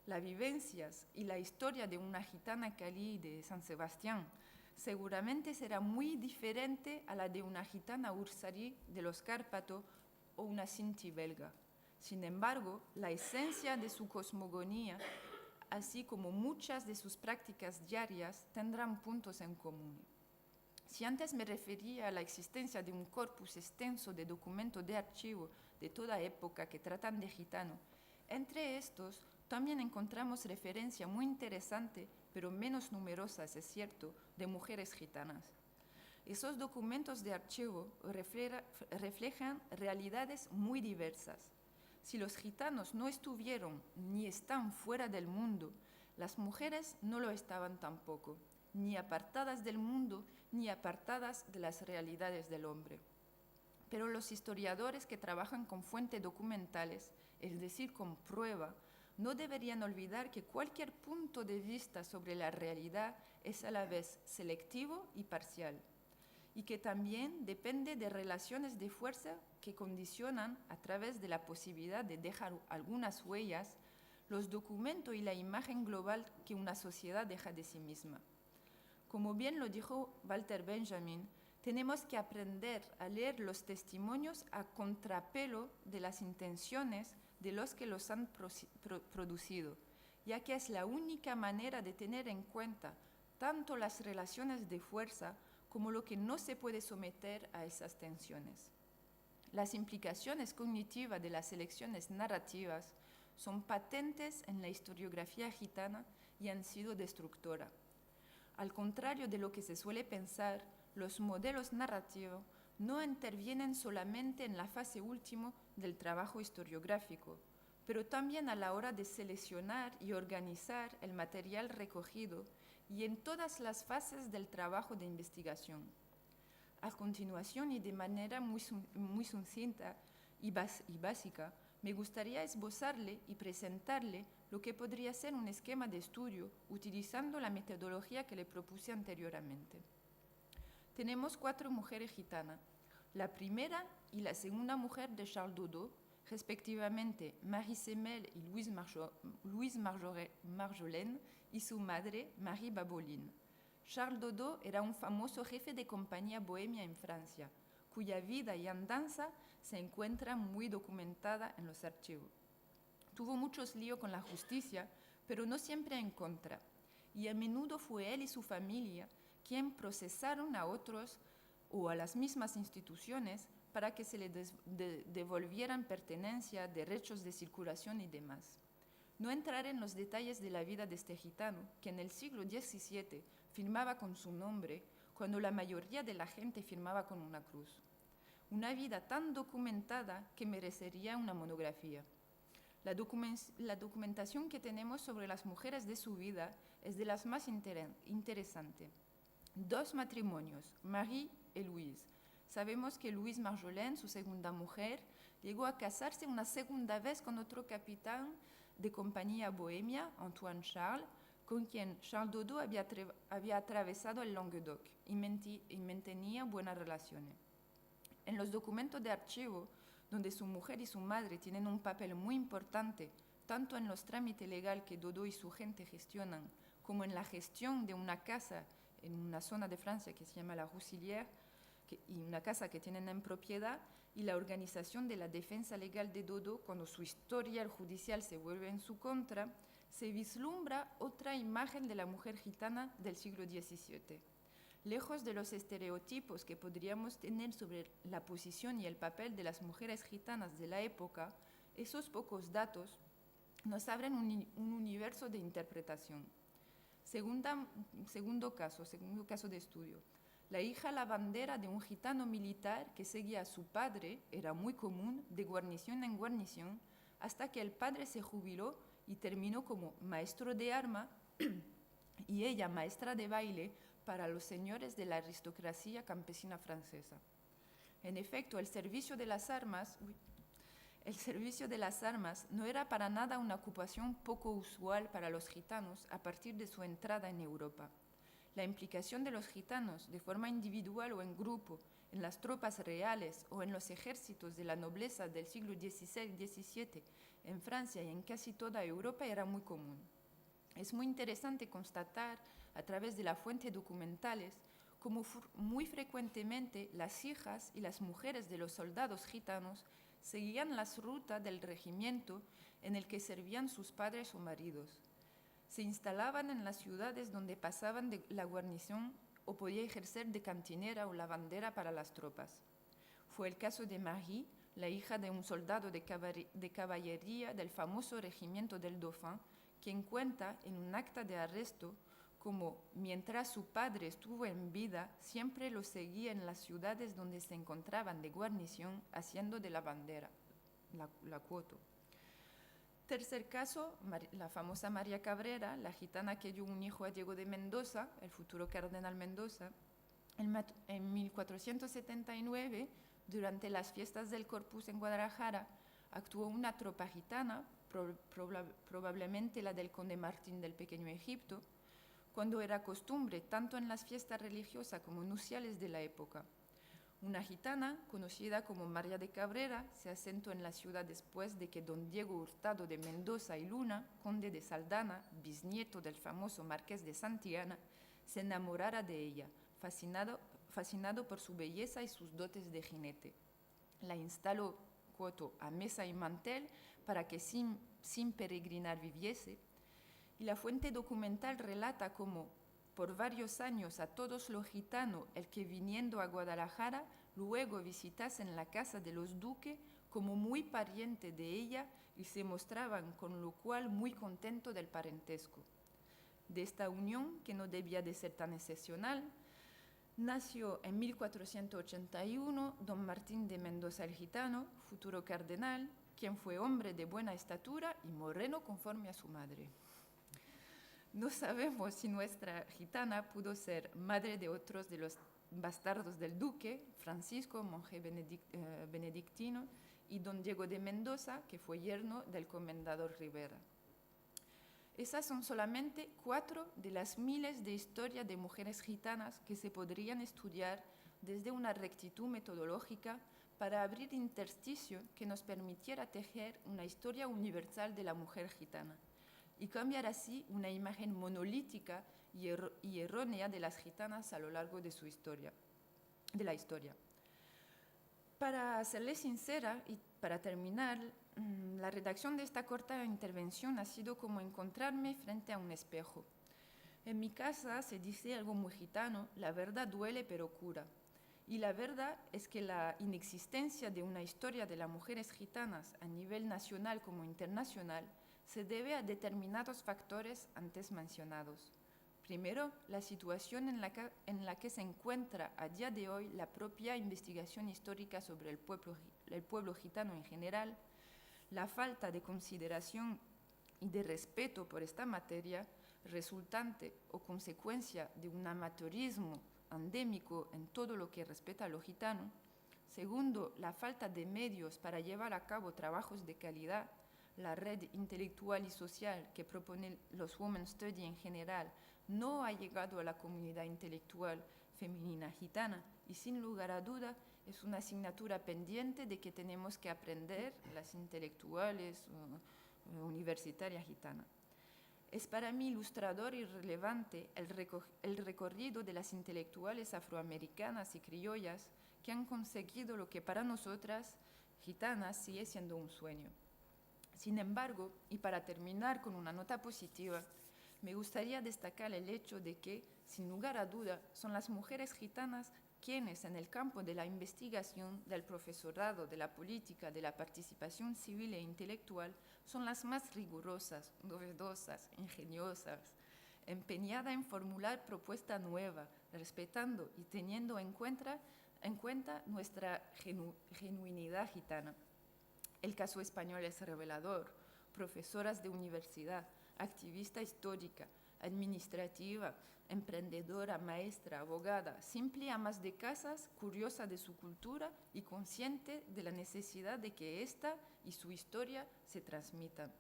Las vivencias y la historia de una gitana Cali de San Sebastián seguramente será muy diferente a la de una gitana Ursari de los Cárpatos o una Sinti belga. Sin embargo, la esencia de su cosmogonía, así como muchas de sus prácticas diarias, tendrán puntos en común. Si antes me refería a la existencia de un corpus extenso de documentos de archivo de toda época que tratan de gitano, entre estos también encontramos referencia muy interesante, pero menos numerosas, es cierto, de mujeres gitanas. Esos documentos de archivo reflejan realidades muy diversas. Si los gitanos no estuvieron ni están fuera del mundo, las mujeres no lo estaban tampoco, ni apartadas del mundo, ni apartadas de las realidades del hombre. Pero los historiadores que trabajan con fuentes documentales, es decir, con prueba, no deberían olvidar que cualquier punto de vista sobre la realidad es a la vez selectivo y parcial, y que también depende de relaciones de fuerza que condicionan, a través de la posibilidad de dejar algunas huellas, los documentos y la imagen global que una sociedad deja de sí misma. Como bien lo dijo Walter Benjamin, tenemos que aprender a leer los testimonios a contrapelo de las intenciones de los que los han producido, ya que es la única manera de tener en cuenta tanto las relaciones de fuerza como lo que no se puede someter a esas tensiones. Las implicaciones cognitivas de las elecciones narrativas son patentes en la historiografía gitana y han sido destructoras. Al contrario de lo que se suele pensar, los modelos narrativos no intervienen solamente en la fase última del trabajo historiográfico, pero también a la hora de seleccionar y organizar el material recogido y en todas las fases del trabajo de investigación. A continuación, y de manera muy sucinta y básica, me gustaría esbozarle y presentarle lo que podría ser un esquema de estudio utilizando la metodología que le propuse anteriormente. Tenemos 4 mujeres gitanas, la primera y la segunda mujer de Charles Dodot, respectivamente Marie Semel y Louise Marjolaine, y su madre, Marie Baboline. Charles Dodot era un famoso jefe de compañía bohemia en Francia, cuya vida y andanza se encuentra muy documentada en los archivos. Tuvo muchos líos con la justicia, pero no siempre en contra, y a menudo fue él y su familia quien procesaron a otros o a las mismas instituciones para que se le devolvieran pertenencia, derechos de circulación y demás. No entraré en los detalles de la vida de este gitano, que en el siglo XVII firmaba con su nombre, cuando la mayoría de la gente firmaba con una cruz. Una vida tan documentada que merecería una monografía. La documentación que tenemos sobre las mujeres de su vida es de las más interesantes. 2 matrimonios, Marie y Louise. Sabemos que Louise Marjolaine, su segunda mujer, llegó a casarse una segunda vez con otro capitán de compañía bohemia, Antoine Charles, con quien Charles Dodot había atravesado el Languedoc y mantenía buenas relaciones. En los documentos de archivo, donde su mujer y su madre tienen un papel muy importante, tanto en los trámites legales que Dodot y su gente gestionan, como en la gestión de una casa en una zona de Francia que se llama la Roussilière, y una casa que tienen en propiedad, y la organización de la defensa legal de Dodot cuando su historial judicial se vuelve en su contra, se vislumbra otra imagen de la mujer gitana del siglo XVII. Lejos de los estereotipos que podríamos tener sobre la posición y el papel de las mujeres gitanas de la época, esos pocos datos nos abren un universo de interpretación. Segundo caso de estudio. La hija lavandera de un gitano militar que seguía a su padre era muy común de guarnición en guarnición hasta que el padre se jubiló y terminó como maestro de arma y ella maestra de baile para los señores de la aristocracia campesina francesa. En efecto, el servicio de las armas no era para nada una ocupación poco usual para los gitanos a partir de su entrada en Europa. La implicación de los gitanos, de forma individual o en grupo, en las tropas reales o en los ejércitos de la nobleza del siglo XVI-XVII en Francia y en casi toda Europa era muy común. Es muy interesante constatar, a través de las fuentes documentales, cómo muy frecuentemente las hijas y las mujeres de los soldados gitanos seguían las rutas del regimiento en el que servían sus padres o maridos. Se instalaban en las ciudades donde pasaban de la guarnición o podía ejercer de cantinera o lavandera para las tropas. Fue el caso de Marie, la hija de un soldado de caballería del famoso regimiento del Dauphin, quien cuenta en un acta de arresto como mientras su padre estuvo en vida, siempre lo seguía en las ciudades donde se encontraban de guarnición haciendo de lavandera, la cuoto. Tercer caso, la famosa María Cabrera, la gitana que dio un hijo a Diego de Mendoza, el futuro cardenal Mendoza. En 1479 Durante las fiestas del Corpus en Guadalajara, actuó una tropa gitana, probablemente la del conde Martín del Pequeño Egipto, cuando era costumbre tanto en las fiestas religiosas como nupciales de la época. Una gitana, conocida como María de Cabrera, se asentó en la ciudad después de que don Diego Hurtado de Mendoza y Luna, conde de Saldana, bisnieto del famoso marqués de Santillana, se enamorara de ella, fascinado por su belleza y sus dotes de jinete. La instaló coto a mesa y mantel para que sin peregrinar viviese, y la fuente documental relata cómo por varios años a todos los gitanos el que viniendo a Guadalajara luego visitasen la casa de los duques como muy pariente de ella y se mostraban con lo cual muy contentos del parentesco. De esta unión, que no debía de ser tan excepcional, nació en 1481 don Martín de Mendoza el Gitano, futuro cardenal, quien fue hombre de buena estatura y moreno conforme a su madre. No sabemos si nuestra gitana pudo ser madre de otros de los bastardos del duque, Francisco, monje benedictino, y don Diego de Mendoza, que fue yerno del comendador Rivera. Esas son solamente 4 de las miles de historias de mujeres gitanas que se podrían estudiar desde una rectitud metodológica para abrir intersticio que nos permitiera tejer una historia universal de la mujer gitana y cambiar así una imagen monolítica y errónea de las gitanas a lo largo de la historia. Para serles sincera y para terminar, la redacción de esta corta intervención ha sido como encontrarme frente a un espejo. En mi casa se dice algo muy gitano: la verdad duele pero cura. Y la verdad es que la inexistencia de una historia de las mujeres gitanas a nivel nacional como internacional se debe a determinados factores antes mencionados. Primero, la situación en la que se encuentra a día de hoy la propia investigación histórica sobre el pueblo gitano en general, la falta de consideración y de respeto por esta materia, resultante o consecuencia de un amateurismo endémico en todo lo que respecta a lo gitano. Segundo, la falta de medios para llevar a cabo trabajos de calidad. La red intelectual y social que propone los Women's Study en general no ha llegado a la comunidad intelectual femenina gitana y sin lugar a duda es una asignatura pendiente de que tenemos que aprender las intelectuales universitarias gitanas. Es para mí ilustrador y relevante el recorrido de las intelectuales afroamericanas y criollas que han conseguido lo que para nosotras gitanas sigue siendo un sueño. Sin embargo, y para terminar con una nota positiva, me gustaría destacar el hecho de que, sin lugar a duda, son las mujeres gitanas quienes, en el campo de la investigación, del profesorado, de la política, de la participación civil e intelectual, son las más rigurosas, novedosas, ingeniosas, empeñadas en formular propuesta nueva, respetando y teniendo en cuenta nuestra genuinidad gitana. El caso español es revelador. Profesoras de universidad, activista histórica, administrativa, emprendedora, maestra, abogada, simple amas de casas, curiosa de su cultura y consciente de la necesidad de que ésta y su historia se transmitan.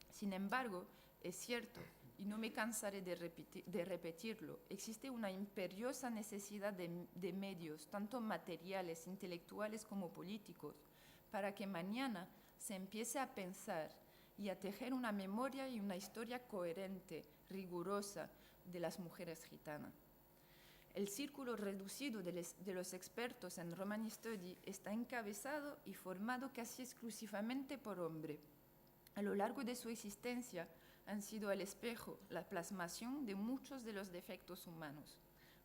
Sin embargo, es cierto, y no me cansaré de repetirlo, existe una imperiosa necesidad de medios, tanto materiales, intelectuales como políticos, para que mañana se empiece a pensar y a tejer una memoria y una historia coherente, rigurosa de las mujeres gitanas. El círculo reducido de los expertos en Romani Study está encabezado y formado casi exclusivamente por hombres. A lo largo de su existencia han sido el espejo, la plasmación de muchos de los defectos humanos,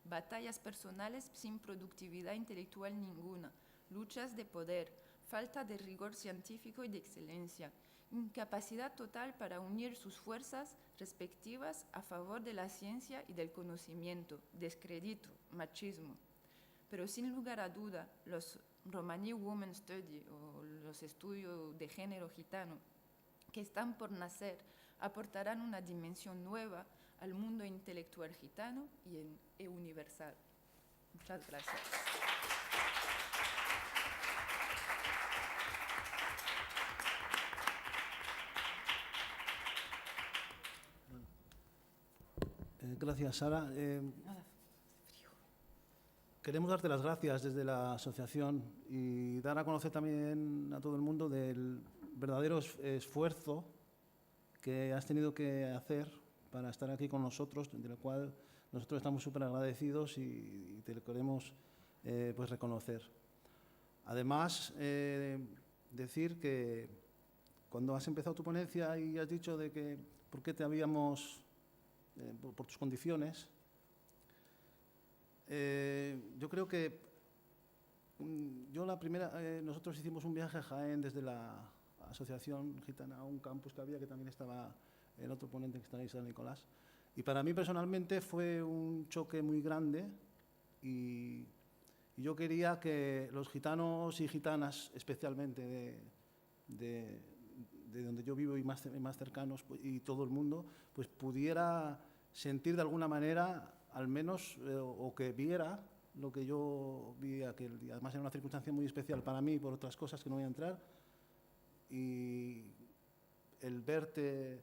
batallas personales sin productividad intelectual ninguna, luchas de poder, falta de rigor científico y de excelencia, incapacidad total para unir sus fuerzas respectivas a favor de la ciencia y del conocimiento, descrédito, machismo. Pero sin lugar a duda, los Romani Women Study o los estudios de género gitano que están por nacer aportarán una dimensión nueva al mundo intelectual gitano y universal. Muchas gracias. Gracias, Sara. Queremos darte las gracias desde la asociación y dar a conocer también a todo el mundo del verdadero esfuerzo que has tenido que hacer para estar aquí con nosotros, de lo cual nosotros estamos súper agradecidos y te lo queremos pues reconocer. Además, decir que cuando has empezado tu ponencia y has dicho de que por qué te habíamos, por tus condiciones, yo creo que nosotros hicimos un viaje a Jaén desde la Asociación Gitana a un campus que había, que también estaba el otro ponente que está ahí, San Nicolás. Y para mí personalmente fue un choque muy grande y yo quería que los gitanos y gitanas, especialmente de donde yo vivo y más cercanos, y todo el mundo, pues pudiera sentir de alguna manera, al menos, o que viera lo que yo vi aquel día. Además era una circunstancia muy especial para mí por otras cosas que no voy a entrar, y el ver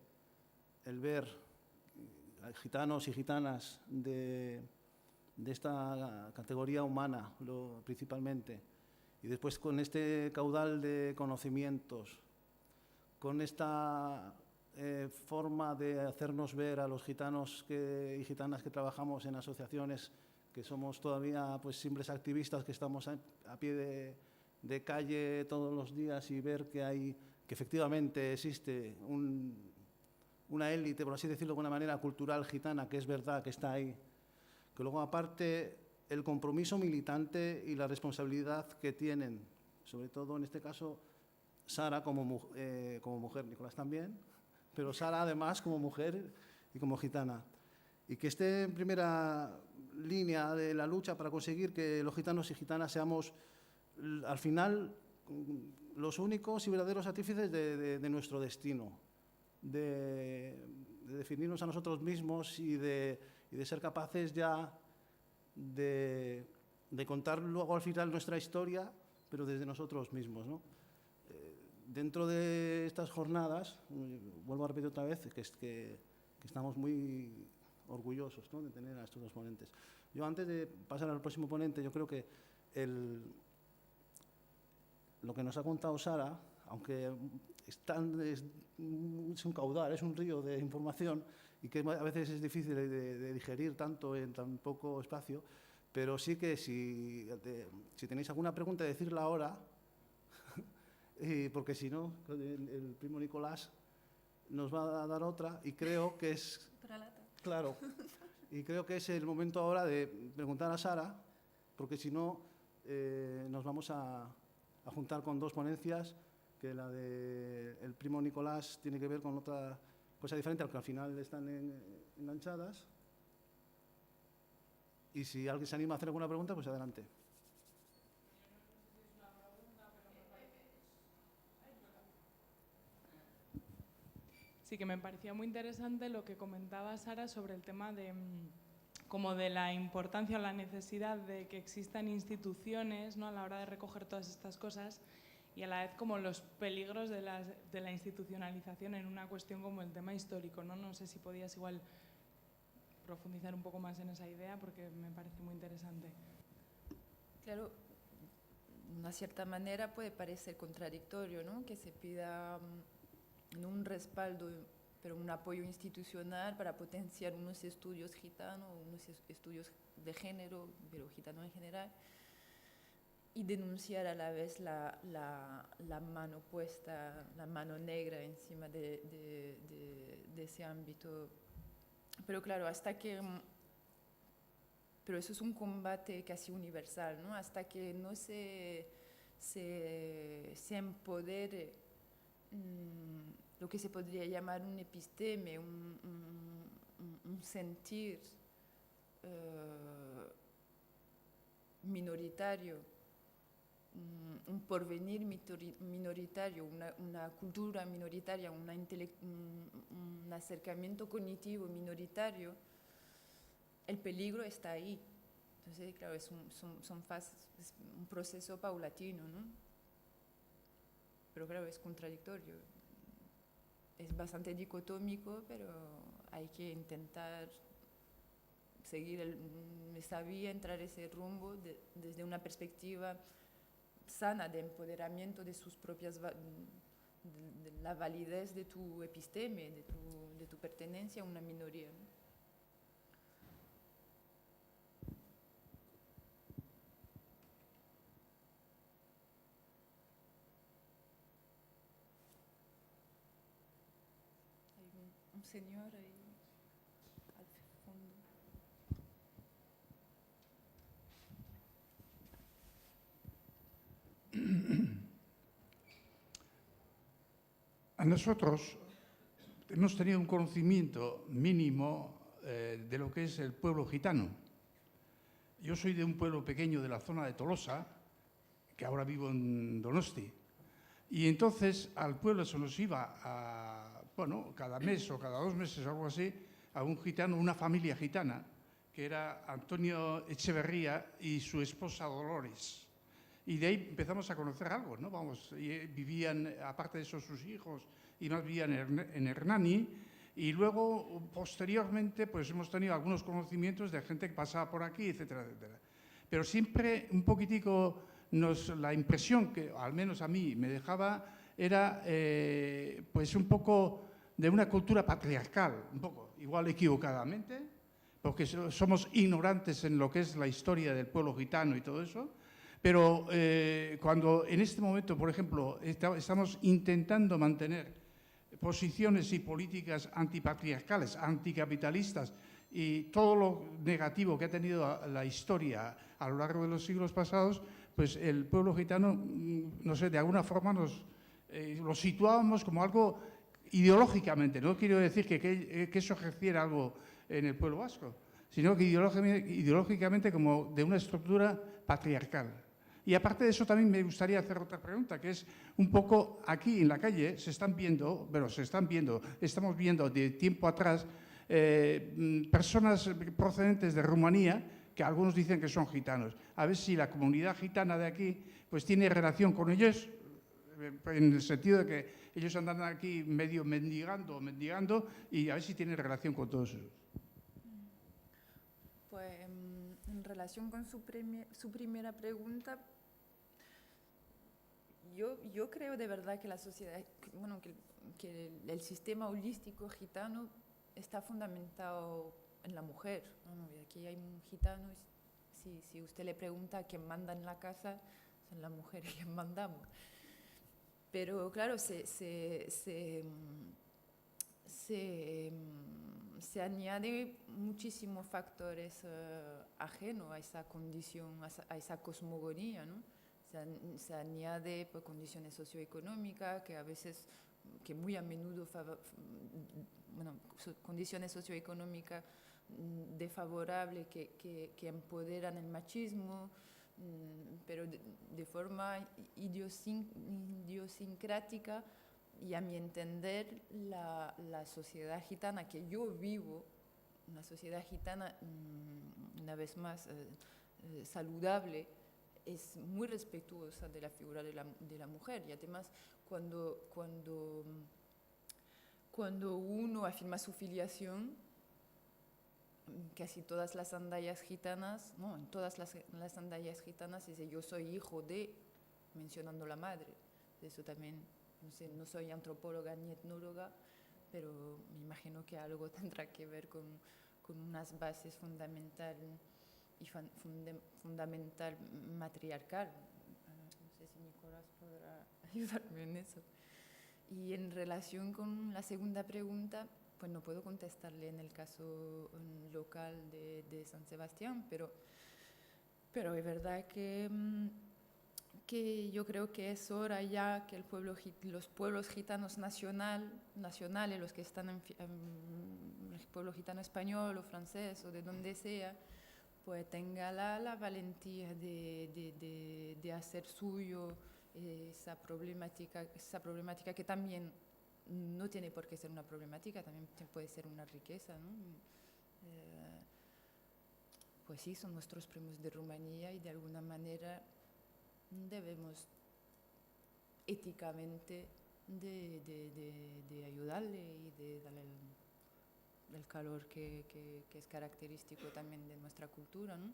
gitanos y gitanas de esta categoría humana, principalmente, y después con este caudal de conocimientos, con esta forma de hacernos ver a los gitanos y gitanas que trabajamos en asociaciones, que somos todavía pues simples activistas que estamos a pie de calle todos los días, y ver que efectivamente existe una élite, por así decirlo de alguna manera, cultural gitana, que es verdad que está ahí, que luego aparte el compromiso militante y la responsabilidad que tienen, sobre todo en este caso Sara como mujer, Nicolás también, pero Sara además como mujer y como gitana, y que esté en primera línea de la lucha para conseguir que los gitanos y gitanas seamos al final los únicos y verdaderos artífices de nuestro destino, de definirnos a nosotros mismos y de ser capaces ya de contar luego al final nuestra historia, pero desde nosotros mismos, ¿no? Dentro de estas jornadas, vuelvo a repetir otra vez, que estamos muy orgullosos, ¿no?, de tener a estos dos ponentes. Yo, antes de pasar al próximo ponente, yo creo que lo que nos ha contado Sara, aunque es un caudal, es un río de información y que a veces es difícil de digerir tanto en tan poco espacio, pero sí que si tenéis alguna pregunta, decirla ahora, porque si no, el primo Nicolás nos va a dar otra, y creo que es... Claro, y creo que es el momento ahora de preguntar a Sara, porque si no, nos vamos a juntar con dos ponencias, que la del primo Nicolás tiene que ver con otra cosa diferente, aunque al final están enganchadas. Y si alguien se anima a hacer alguna pregunta, pues adelante. Sí, que me parecía muy interesante lo que comentaba Sara sobre el tema como de la importancia o la necesidad de que existan instituciones, ¿no?, a la hora de recoger todas estas cosas, y a la vez como los peligros de la institucionalización en una cuestión como el tema histórico, ¿no? No sé si podías igual profundizar un poco más en esa idea, porque me parece muy interesante. Claro, de una cierta manera puede parecer contradictorio, ¿no?, que se pida no un respaldo, pero un apoyo institucional para potenciar unos estudios gitanos, unos estudios de género, pero gitano en general, y denunciar a la vez la mano puesta, la mano negra encima de ese ámbito. Pero claro, pero eso es un combate casi universal, ¿no? Hasta que no se empodere lo que se podría llamar un episteme, un sentir minoritario, un porvenir minoritario, una cultura minoritaria, un acercamiento cognitivo minoritario, el peligro está ahí. Entonces, claro, son fases, es un proceso paulatino, ¿no? Pero claro, es contradictorio. Es bastante dicotómico, pero hay que intentar sabía entrar ese rumbo desde una perspectiva sana de empoderamiento de sus propias, de la validez de tu episteme, de tu pertenencia a una minoría, ¿no? Un señor ahí al fondo. A nosotros hemos tenido un conocimiento mínimo de lo que es el pueblo gitano. Yo soy de un pueblo pequeño de la zona de Tolosa, que ahora vivo en Donosti. Y entonces al pueblo se nos iba, cada mes o cada 2 meses, algo así, a un gitano, una familia gitana, que era Antonio Echeverría y su esposa Dolores. Y de ahí empezamos a conocer algo, ¿no? Vivían, aparte de eso, sus hijos, y más vivían en Hernani. Y luego, posteriormente, pues hemos tenido algunos conocimientos de gente que pasaba por aquí, etcétera, etcétera. Pero siempre un poquitico la impresión que, al menos a mí, me dejaba era, pues un poco de una cultura patriarcal, un poco, igual equivocadamente, porque somos ignorantes en lo que es la historia del pueblo gitano y todo eso. Pero cuando en este momento, por ejemplo, estamos intentando mantener posiciones y políticas antipatriarcales, anticapitalistas y todo lo negativo que ha tenido la historia a lo largo de los siglos pasados, pues el pueblo gitano, no sé, de alguna forma lo situábamos como algo ideológicamente. No quiero decir que eso ejerciera algo en el pueblo vasco, sino que ideológicamente como de una estructura patriarcal. Y aparte de eso también me gustaría hacer otra pregunta, que es un poco aquí en la calle estamos viendo de tiempo atrás personas procedentes de Rumanía que algunos dicen que son gitanos. A ver si la comunidad gitana de aquí pues tiene relación con ellos, en el sentido de que ellos andan aquí medio mendigando y a ver si tiene relación con todos ellos. Pues en relación con su primera pregunta, yo creo de verdad que la sociedad, que el sistema holístico gitano está fundamentado en la mujer. Aquí hay un gitano, si usted le pregunta a quién manda en la casa, son las mujeres quien mandamos. Pero claro, se añade muchísimos factores ajenos a esa condición, a esa cosmogonía, ¿no? Se añade pues, condiciones socioeconómicas que muy a menudo, condiciones socioeconómicas desfavorables que empoderan el machismo, pero de forma idiosincrática. Y a mi entender, la sociedad gitana que yo vivo, una sociedad gitana, una vez más, saludable, es muy respetuosa de la figura de la mujer. Y además, cuando uno afirma su filiación, casi todas las sandalias gitanas, no, en todas las sandalias gitanas dice yo soy hijo de, mencionando la madre. Eso también... No soy antropóloga ni etnóloga, pero me imagino que algo tendrá que ver con unas bases fundamental matriarcal. No sé si Nicolás podrá ayudarme en eso. Y en relación con la segunda pregunta, pues no puedo contestarle en el caso local de San Sebastián, pero es verdad que yo creo que es hora ya que los pueblos gitanos nacionales, los que están en el pueblo gitano español o francés o de donde sea, pues tenga la valentía de hacer suyo esa problemática que también no tiene por qué ser una problemática, también puede ser una riqueza, ¿no? Pues sí, son nuestros primos de Rumanía y de alguna manera debemos éticamente de ayudarle y de darle el calor que es característico también de nuestra cultura, ¿no?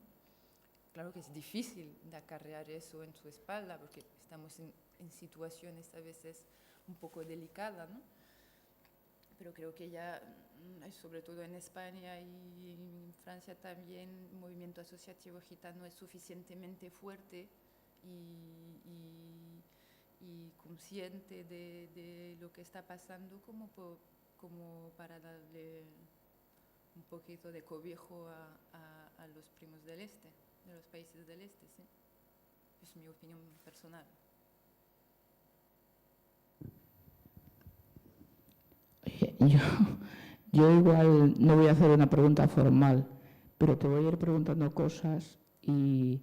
Claro que es difícil de acarrear eso en su espalda porque estamos en situaciones a veces un poco delicadas, ¿no? Pero creo que ya, sobre todo en España y en Francia también, el movimiento asociativo gitano es suficientemente fuerte y consciente de lo que está pasando como para darle un poquito de cobijo a los primos del este, de los países del este, ¿sí? Es mi opinión personal. Yo igual no voy a hacer una pregunta formal, pero te voy a ir preguntando cosas y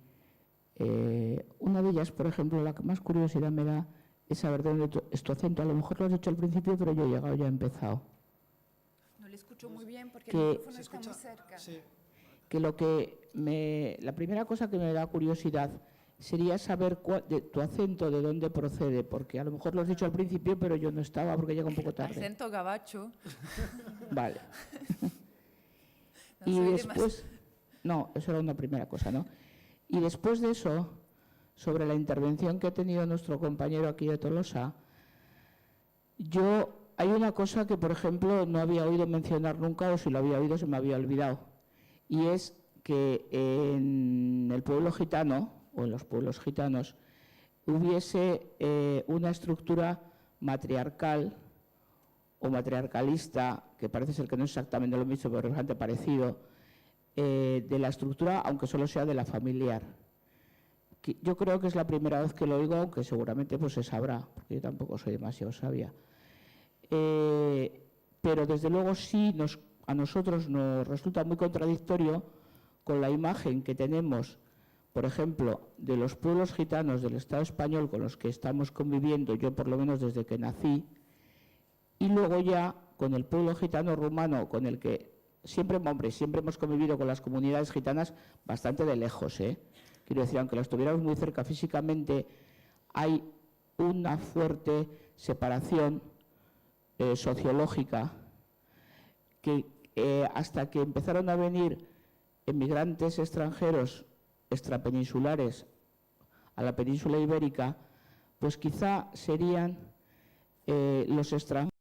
una de ellas, por ejemplo, la que más curiosidad me da es saber de dónde es tu acento. A lo mejor lo has dicho al principio, pero yo he llegado, ya he empezado. No le escucho muy bien porque Que- el micrófono está muy cerca. Sí. Que la primera cosa que me da curiosidad sería saber de tu acento, de dónde procede, porque a lo mejor lo has dicho al principio, pero yo no estaba porque llega un poco tarde. Acento gabacho. Vale. No Y soy después, no, eso era una primera cosa, ¿no? Y después de eso, sobre la intervención que ha tenido nuestro compañero aquí de Tolosa, hay una cosa que, por ejemplo, no había oído mencionar nunca, o si lo había oído se me había olvidado, y es que en el pueblo gitano, o en los pueblos gitanos, hubiese una estructura matriarcal o matriarcalista, que parece ser que no es exactamente lo mismo, pero es bastante parecido, de la estructura, aunque solo sea de la familiar. Yo creo que es la primera vez que lo oigo, aunque seguramente pues se sabrá, porque yo tampoco soy demasiado sabia. Pero desde luego sí a nosotros nos resulta muy contradictorio con la imagen que tenemos, por ejemplo, de los pueblos gitanos del Estado español con los que estamos conviviendo, yo por lo menos desde que nací, y luego ya con el pueblo gitano rumano, con el que siempre hemos convivido con las comunidades gitanas bastante de lejos, Quiero decir, aunque las tuviéramos muy cerca físicamente, hay una fuerte separación sociológica que hasta que empezaron a venir emigrantes extranjeros extrapeninsulares a la península ibérica, pues quizá serían los extranjeros